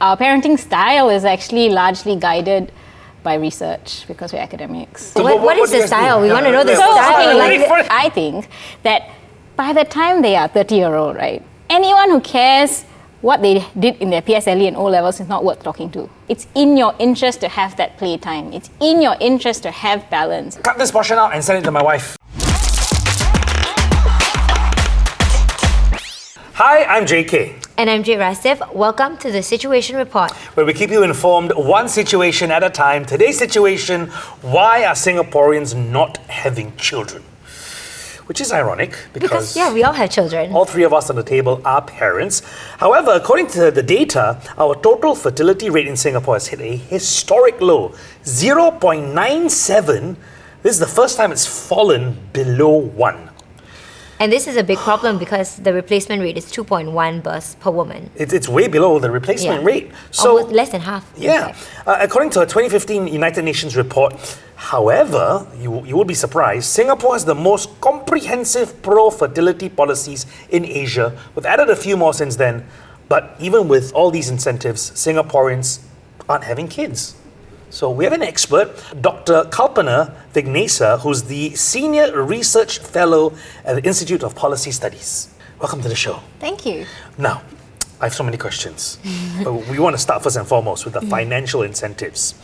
Our parenting style is actually largely guided by research because we're academics. So what is the style? We want to know the style. I think that by the time they are 30-year-old, right, anyone who cares what they did in their PSLE and O-levels is not worth talking to. It's in your interest to have that playtime. It's in your interest to have balance. Cut this portion out and send it to my wife. Hi, I'm JK. And I'm Jade Rasif. Welcome to the Situation Report, where we keep you informed one situation at a time. Today's situation, why are Singaporeans not having children? Which is ironic because we all have children. All three of us on the table are parents. However, according to the data, our total fertility rate in Singapore has hit a historic low, 0.97. This is the first time it's fallen below 1. And this is a big problem because the replacement rate is 2.1 births per woman. It's way below the replacement rate. So almost less than half. Yeah. According to a 2015 United Nations report, however, you will be surprised, Singapore has the most comprehensive pro-fertility policies in Asia. We've added a few more since then, but even with all these incentives, Singaporeans aren't having kids. So we have an expert, Dr Kalpana Vignehsa, who's the Senior Research Fellow at the Institute of Policy Studies. Welcome to the show. Thank you. Now, I have so many questions. We want to start first and foremost with the financial incentives.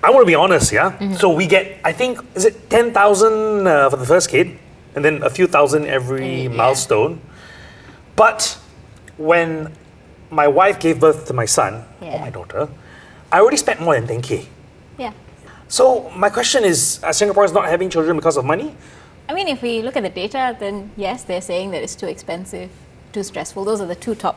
I want to be honest, yeah? So we get, I think, is it 10,000 for the first kid, and then a few thousand every milestone. But when my wife gave birth to my son, or my daughter, I already spent more than 10K. Yeah. So my question is, are Singaporeans not having children because of money? I mean, if we look at the data, then yes, they're saying that it's too expensive, too stressful. Those are the two top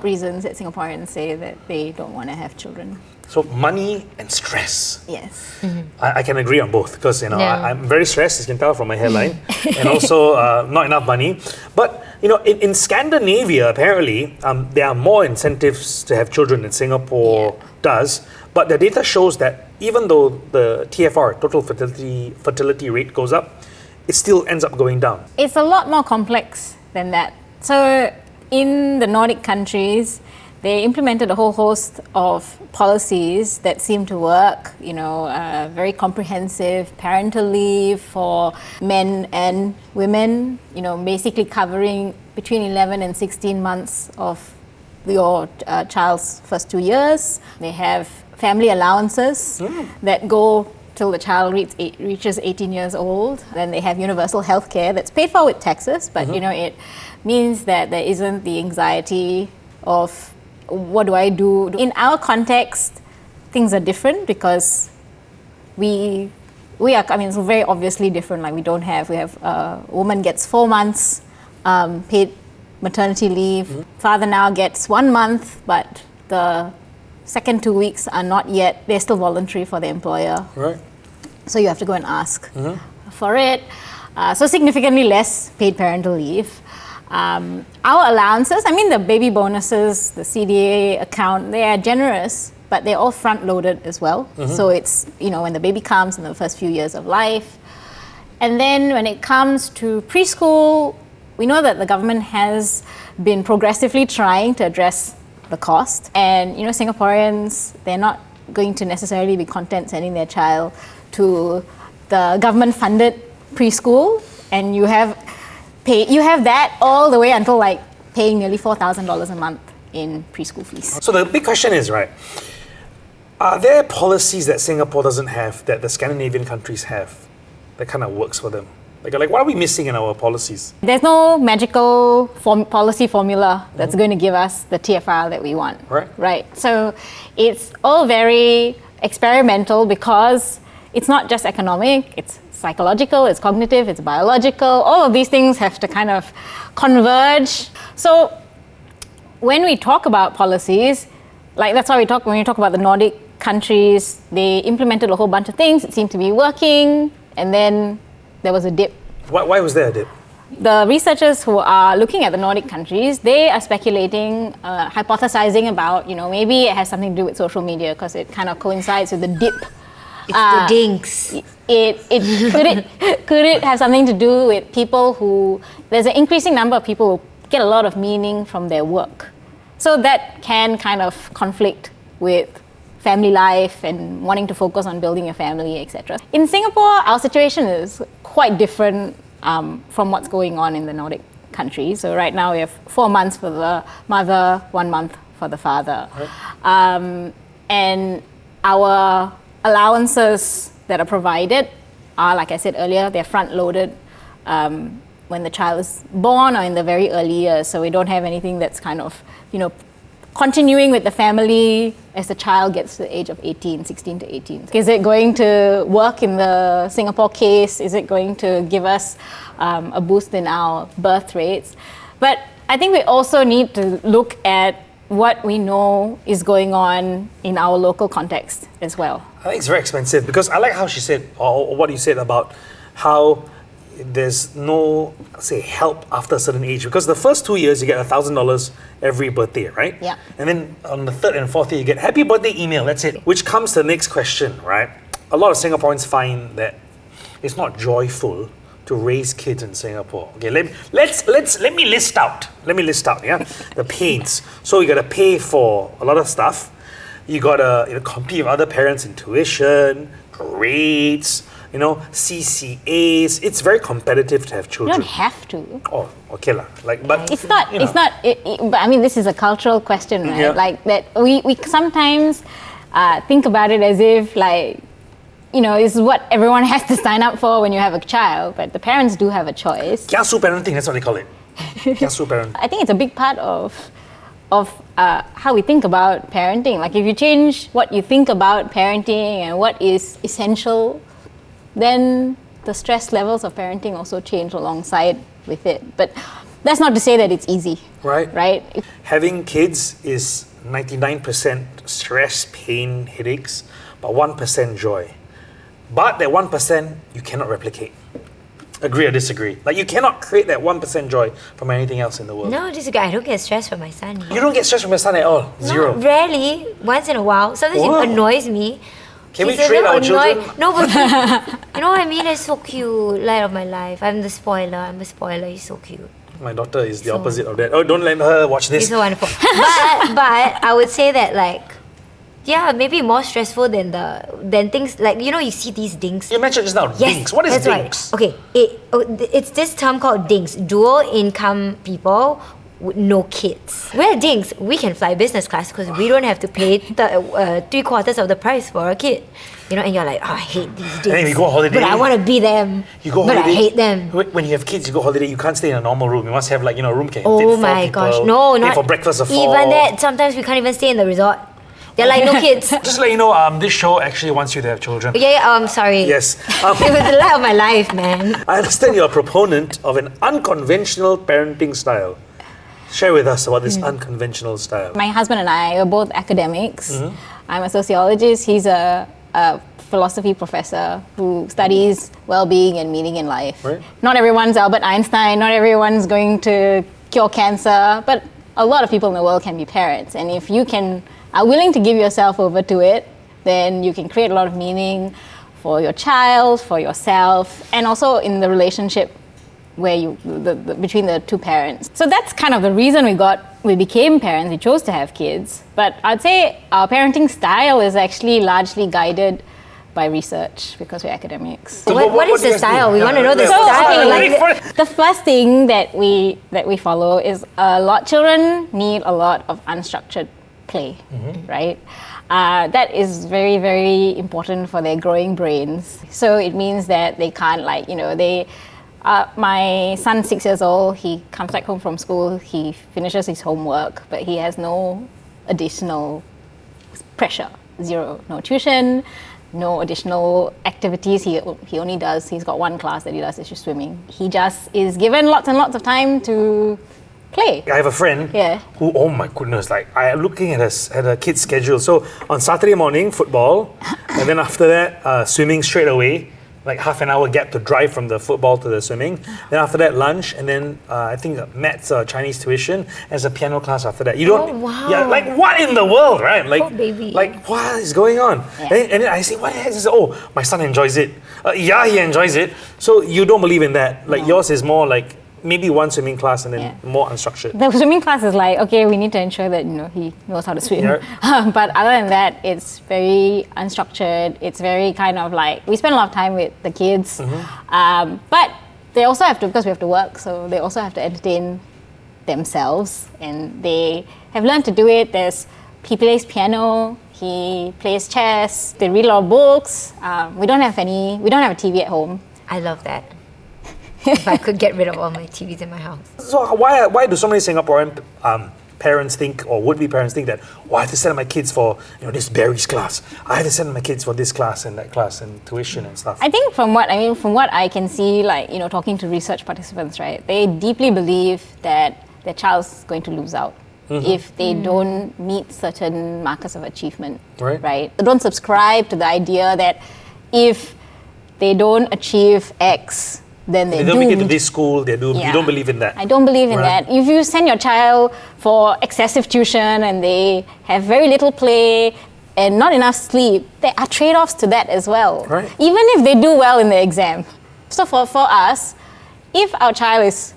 reasons that Singaporeans say that they don't want to have children. So money and stress. Yes. I can agree on both because I'm very stressed, as you can tell from my hairline, and also not enough money. But in Scandinavia, apparently, there are more incentives to have children than Singapore does. But the data shows that even though the TFR, total fertility rate, goes up, it still ends up going down. It's a lot more complex than that. So in the Nordic countries, they implemented a whole host of policies that seem to work, very comprehensive parental leave for men and women, basically covering between 11 and 16 months of your child's first 2 years. They have family allowances that go till the child reaches 18 years old. Then they have universal health care that's paid for with taxes, but it means that there isn't the anxiety of what do I do? In our context, things are different because we are, it's very obviously different. Like we have a woman gets 4 months paid maternity leave. Father now gets 1 month, but the second 2 weeks are not yet, they're still voluntary for the employer. Right. So you have to go and ask for it. So significantly less paid parental leave. Our allowances, the baby bonuses, the CDA account, they are generous, but they're all front-loaded as well. So it's, when the baby comes in the first few years of life. And then when it comes to preschool, we know that the government has been progressively trying to address the cost. And, Singaporeans, they're not going to necessarily be content sending their child to the government-funded preschool, and you have that all the way until paying nearly $4,000 a month in preschool fees. So the big question is, right, are there policies that Singapore doesn't have that the Scandinavian countries have that kind of works for them? Like what are we missing in our policies? There's no magical policy formula that's going to give us the TFR that we want. Right. So it's all very experimental because it's not just economic, it's psychological, it's cognitive, it's biological. All of these things have to kind of converge. So when we talk about policies, that's why when we talk about the Nordic countries, they implemented a whole bunch of things. It seemed to be working, and then there was a dip. Why was there a dip? The researchers who are looking at the Nordic countries, they are speculating, hypothesizing about, maybe it has something to do with social media because it kind of coincides with the dip. It's the dinks. Could it have something to do with people there's an increasing number of people who get a lot of meaning from their work. So that can kind of conflict with family life and wanting to focus on building a family, etc. In Singapore, our situation is quite different from what's going on in the Nordic countries. So right now we have 4 months for the mother, 1 month for the father. Right. And our allowances that are provided are, like I said earlier, they're front-loaded when the child is born or in the very early years. So we don't have anything that's kind of, continuing with the family as the child gets to the age of 18, 16 to 18. Is it going to work in the Singapore case? Is it going to give us a boost in our birth rates? But I think we also need to look at what we know is going on in our local context as well. I think it's very expensive because I like how she said, or what you said about how there's no, say, help after a certain age, because the first 2 years you get $1,000 every birthday, right? Yeah. And then on the third and fourth year you get happy birthday email, that's it. Which comes to the next question, right? A lot of Singaporeans find that it's not joyful to raise kids in Singapore. Okay, let me list out, yeah, the pains. So you gotta pay for a lot of stuff. You gotta compete with other parents in tuition, grades, CCAs. It's very competitive to have You children. don't have to. Oh, okay lah. But It's not. But I mean, this is a cultural question, right? Yeah. Like that, we sometimes think about it as if this is what everyone has to sign up for when you have a child. But the parents do have a choice. kiasu parenting, that's what they call it. Kiasu parenting. I think it's a big part of how we think about parenting. Like if you change what you think about parenting and what is essential, then the stress levels of parenting also change alongside with it. But that's not to say that it's easy. Right? Having kids is 99% stress, pain, headaches, but 1% joy. But that 1% you cannot replicate. Agree or disagree? Like you cannot create that 1% joy from anything else in the world. No, disagree. I don't get stressed from my son. You don't get stressed from your son at all? Zero? No, rarely. Once in a while. Sometimes Wow. it annoys me. Can we He's a train little our children? No, but you know what I mean? It's so cute. Light of my life. I'm the spoiler. He's so cute. My daughter is the opposite of that. Oh, don't let her watch this. He's so wonderful. but I would say that maybe more stressful than things like you see these dinks. You mentioned just now, dinks. What is that's dinks? Right. Okay, it's this term called dinks. Dual income people with no kids. We're dinks. We can fly business class because we don't have to pay 3/4 of the price for a kid. And you're like, oh, I hate these dinks. And then we go on holiday. But I want to be them. You go but holiday. I hate them. When you have kids, you go holiday. You can't stay in a normal room. You must have a room can fit Oh 4 my people. gosh. No, Pay not for breakfast of 4. Even that, sometimes we can't even stay in the resort. They're like, no kids. Just let you know, this show actually wants you to have children. I'm sorry. Yes. It was the light of my life, man. I understand you're a proponent of an unconventional parenting style. Share with us about this unconventional style. My husband and I are both academics. Mm-hmm. I'm a sociologist. He's a philosophy professor who studies well-being and meaning in life. Right. Not everyone's Albert Einstein. Not everyone's going to cure cancer. But a lot of people in the world can be parents. And if you are willing to give yourself over to it, then you can create a lot of meaning for your child, for yourself, and also in the relationship where between the two parents. So that's kind of the reason we became parents. We chose to have kids. But I'd say our parenting style is actually largely guided by research because we're academics. So What is do you the guys do? style? We want to know the So, style. okay, the first thing that we follow is children need a lot of unstructured play, right? That is very, very important for their growing brains. So it means that they can't my son's 6 years old, he comes back home from school, he finishes his homework, but he has no additional pressure. Zero. No tuition, no additional activities. He only he's got one class that he does, it's just swimming. He just is given lots and lots of time to play. I have a friend who, oh my goodness, I am looking at her kid's schedule. So on Saturday morning, football, and then after that, swimming straight away. Half an hour gap to drive from the football to the swimming. Then after that, lunch, and then I think maths, Chinese tuition, as a piano class after that. You don't. Oh, wow. Yeah, what in the world, right? Poor baby. What is going on? Yeah. And then I say, what the heck is it? Oh, my son enjoys it. Yeah, he enjoys it. So you don't believe in that. Yours is more maybe one swimming class and then more unstructured. The swimming class is like, okay, we need to ensure that he knows how to swim. Yeah. But other than that, it's very unstructured. It's very kind of like, we spend a lot of time with the kids. But they also have to, because we have to work, so they also have to entertain themselves, and they have learned to do it. He plays piano, he plays chess, they read a lot of books. We don't have a TV at home. I love that. If I could get rid of all my TVs in my house. So why do so many Singaporean parents think, or would-be parents think that, I have to send my kids for this Barry's class. I have to send my kids for this class and that class and tuition and stuff. I think from what I can see, like talking to research participants, right, they deeply believe that their child's going to lose out if they don't meet certain markers of achievement. Right? They don't subscribe to the idea that if they don't achieve X, then they don't make it to this school, you don't believe in that. I don't believe in that. If you send your child for excessive tuition and they have very little play and not enough sleep, there are trade-offs to that as well. Right. Even if they do well in the exam. So for us, if our child is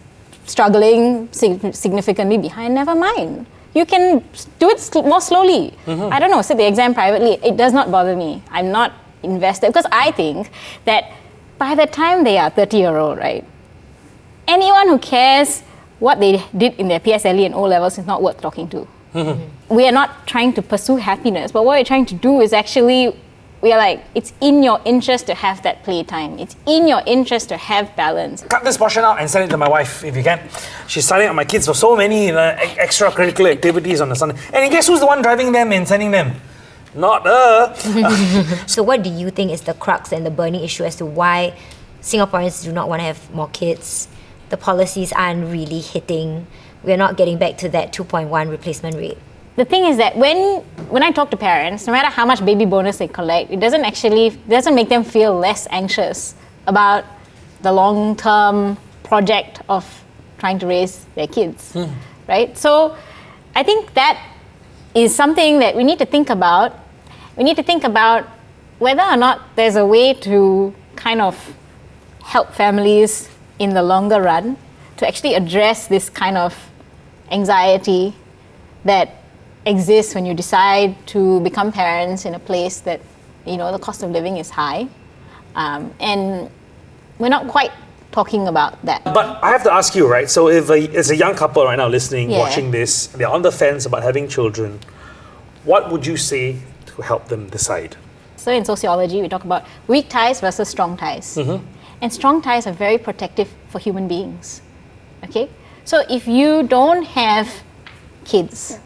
struggling significantly behind, never mind. You can do it more slowly. I don't know, sit the exam privately. It does not bother me. I'm not invested, because I think that by the time they are 30-year-old, right, anyone who cares what they did in their PSLE and O-levels is not worth talking to. We are not trying to pursue happiness, but what we're trying to do is actually, we are like, it's in your interest to have that playtime. It's in your interest to have balance. Cut this portion out and send it to my wife if you can. She's signing up my kids for so many extracurricular activities on the Sunday. And guess who's the one driving them and sending them? Not So what do you think is the crux and the burning issue as to why Singaporeans do not want to have more kids? The policies aren't really hitting. We're not getting back to that 2.1 replacement rate. The thing is that when I talk to parents, no matter how much baby bonus they collect, it doesn't make them feel less anxious about the long-term project of trying to raise their kids, right? So I think that is something that we need to think about. We need to think about whether or not there's a way to kind of help families in the longer run to actually address this kind of anxiety that exists when you decide to become parents in a place that, the cost of living is high. And we're not quite talking about that. But I have to ask you, right? So if as a young couple right now listening, watching this, they're on the fence about having children, what would you say to help them decide? So in sociology, we talk about weak ties versus strong ties. And strong ties are very protective for human beings. Okay? So if you don't have kids,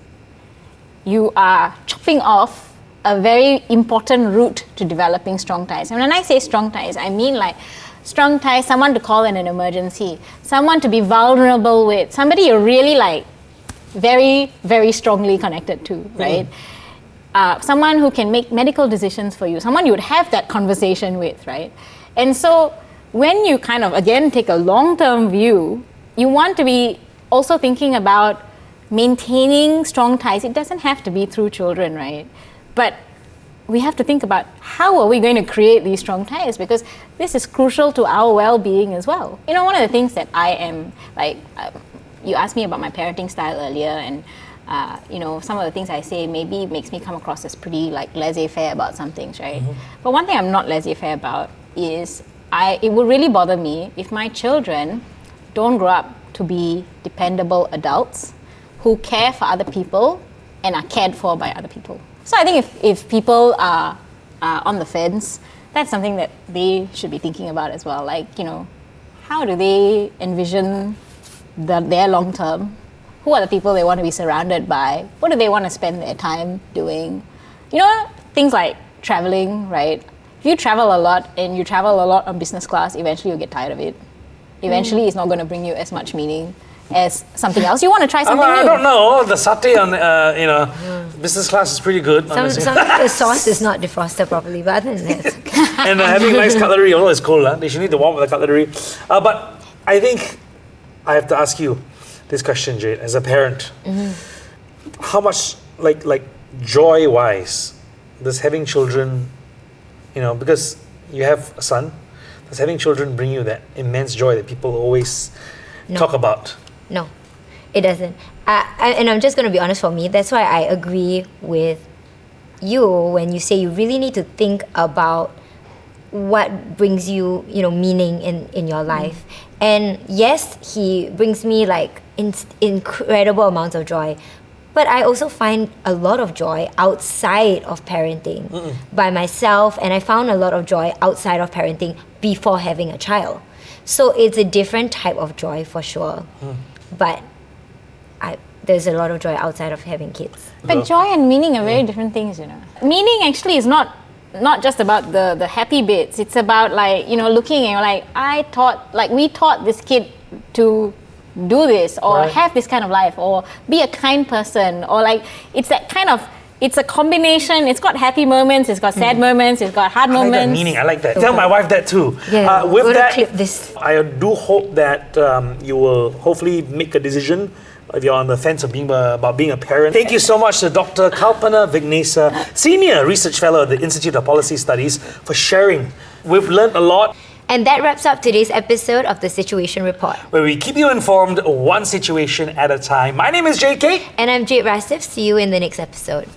you are chopping off a very important route to developing strong ties. And when I say strong ties, I mean like strong ties, someone to call in an emergency, someone to be vulnerable with, somebody you're really like very, very strongly connected to, right? Someone who can make medical decisions for you, someone you would have that conversation with, right? And so when you kind of, again, take a long-term view, you want to be also thinking about maintaining strong ties. It doesn't have to be through children, right? But we have to think about how are we going to create these strong ties, because this is crucial to our well-being as well. One of the things that I am like, you asked me about my parenting style earlier, and some of the things I say maybe makes me come across as pretty like laissez-faire about some things, right? But one thing I'm not laissez-faire about is it would really bother me if my children don't grow up to be dependable adults who care for other people and are cared for by other people. So I think if people are on the fence, that's something that they should be thinking about as well. Like, how do they envision their long term? Who are the people they want to be surrounded by? What do they want to spend their time doing? Things like traveling, right? If you travel a lot and you travel a lot on business class, eventually you'll get tired of it. Eventually it's not going to bring you as much meaning as something else. You want to try something new. I don't know. The satay on business class is pretty good. Some the sauce is not defrosted properly, but other than that, it's okay. And having nice cutlery, although it's cold, they should need to warm up the cutlery. But I think I have to ask you this question, Jade, as a parent. How much, like joy-wise, does having children, because you have a son, does having children bring you that immense joy that people always talk about? No, it doesn't. And I'm just going to be honest, for me, that's why I agree with you when you say you really need to think about what brings you, meaning in your life. And yes, he brings me like incredible amounts of joy. But I also find a lot of joy outside of parenting by myself, and I found a lot of joy outside of parenting before having a child. So it's a different type of joy for sure. But there's a lot of joy outside of having kids. But joy and meaning are very different things, Meaning actually is not just about the happy bits. It's about looking and we taught this kid to do this or have this kind of life or be a kind person or it's that kind of, it's a combination. It's got happy moments, it's got sad moments, it's got hard moments. I like that meaning, I like that. Tell my wife that too. Yeah, with that, clip this. I do hope that you will hopefully make a decision if you're on the fence of about being a parent. Thank you so much to Dr. Kalpana Vignehsa, Senior Research Fellow at the Institute of Policy Studies, for sharing. We've learned a lot. And that wraps up today's episode of The Situation Report, where we keep you informed one situation at a time. My name is JK. And I'm Jade Rasif. See you in the next episode.